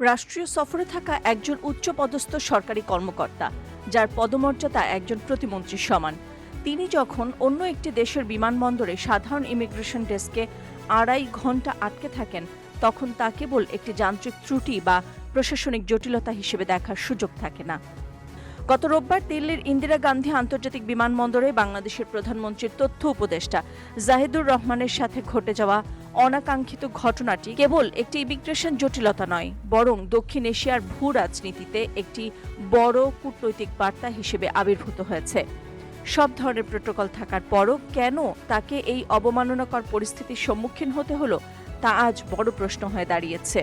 রাষ্ট্রীয় সফরে থাকা একজন উচ্চপদস্থ সরকারি কর্মকর্তা, যার পদমর্যাদা একজন প্রতিমন্ত্রীর সমান, তিনি যখন অন্য একটি দেশের বিমানবন্দরে সাধারণ ইমিগ্রেশন ডেস্কে ২.৫ ঘণ্টা আটকে থাকেন, তখন তা কেবল একটি যান্ত্রিক ত্রুটি বা প্রশাসনিক জটিলতা হিসেবে দেখার সুযোগ থাকে না। গত রোববার দিল্লির ইন্দিরা গান্ধী আন্তর্জাতিক বিমানবন্দরে বাংলাদেশের প্রধানমন্ত্রীর তথ্য উপদেষ্টা জাহিদুর রহমানের সাথে ঘটে যাওয়া অনাকাঙ্ক্ষিত ঘটনাটি কেবল একটি ইমিগ্রেশন জটিলতা নয়, বরং দক্ষিণ এশিয়ার ভূ রাজনীতিতে একটি বড় কূটনৈতিক বার্তা হিসেবে আবির্ভূত হয়েছে। সব ধরনের প্রোটোকল থাকার পরও কেন তাকে এই অবমাননাকর পরিস্থিতির সম্মুখীন হতে হলো, তা আজ বড় প্রশ্ন হয়ে দাঁড়িয়েছে।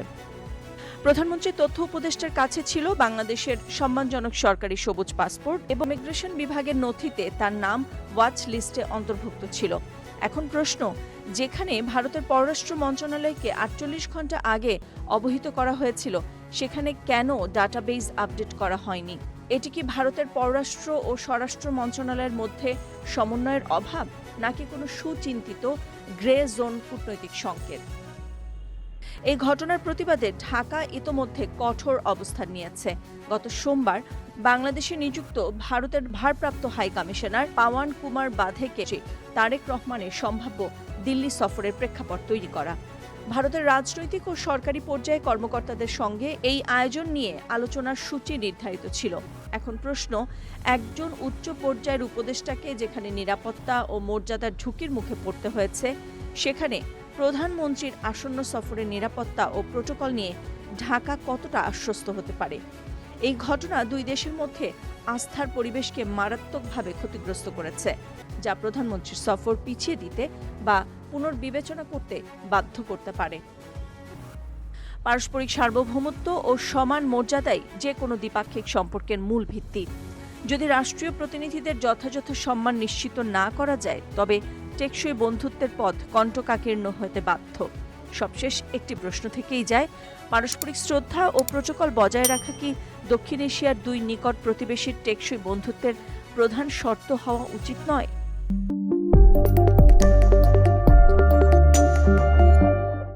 প্রধানমন্ত্রীর তথ্য উপদেষ্টার কাছে ছিল বাংলাদেশের সম্মানজনক সরকারি সবুজ পাসপোর্ট এবং ইমিগ্রেশন বিভাগের নথিতে তার নাম ওয়াচ লিস্টে অন্তর্ভুক্ত ছিল। এখন প্রশ্ন, যেখানে ভারতের পররাষ্ট্র মন্ত্রণালয়কে ৪৮ ঘণ্টা আগে অবহিত করা হয়েছিল, সেখানে কেন ডাটাবেজ আপডেট করা হয়নি? এটি কি ভারতের পররাষ্ট্র ও স্বরাষ্ট্র মন্ত্রণালয়ের মধ্যে সমন্বয়ের অভাব, নাকি কোনো সুচিন্তিত গ্রে জোন কূটনৈতিক সংকেত? এই ঘটনার প্রতিবাদে ঢাকা ইতোমধ্যে কঠোর অবস্থান নিয়েছে। গত সোমবার বাংলাদেশে নিযুক্ত ভারতের ভারপ্রাপ্ত হাই কমিশনার পাওয়ান কুমার বাধেকে তারেক রহমানের সম্ভাব্য দিল্লি সফরের প্রেক্ষাপট তৈরি করা। ভারতের রাজনৈতিক ও সরকারি পর্যায়ে কর্মকর্তাদের সঙ্গে এই আয়োজন নিয়ে আলোচনার সূচি নির্ধারিত ছিল। এখন প্রশ্ন, একজন উচ্চ পর্যায়ের উপদেষ্টাকে যেখানে নিরাপত্তা ও মর্যাদার ঝুঁকির মুখে পড়তে হয়েছে, সেখানে প্রধানমন্ত্রীর আসন্ন সফরের নিরাপত্তা ও প্রোটোকল নিয়ে ঢাকা কতটা আশ্বস্ত হতে পারে? এই ঘটনা দুই দেশের মধ্যে আস্থার পরিবেশকে মারাত্মকভাবে ক্ষতিগ্রস্ত করেছে, যা প্রধানমন্ত্রীর সফর পিছিয়ে দিতে বা পুনর্বিবেচনা করতে বাধ্য করতে পারে। পারস্পরিক সার্বভৌমত্ব ও সমান মর্যাদাই যে কোনো দ্বিপাক্ষিক সম্পর্কের মূল ভিত্তি। যদি রাষ্ট্রীয় প্রতিনিধিদের যথাযথ সম্মান নিশ্চিত না করা যায়, তবে টেকসই বন্ধুত্বের পথ কণ্টকাকীর্ণ হতে বাধ্য। সবশেষ একটি প্রশ্ন থেকেই যায়, পারস্পরিক শ্রদ্ধা ও প্রোটোকল বজায় রাখা কি দক্ষিণ এশিয়ার দুই নিকট প্রতিবেশীর টেকসই বন্ধুত্বের প্রধান শর্ত হওয়া উচিত নয়?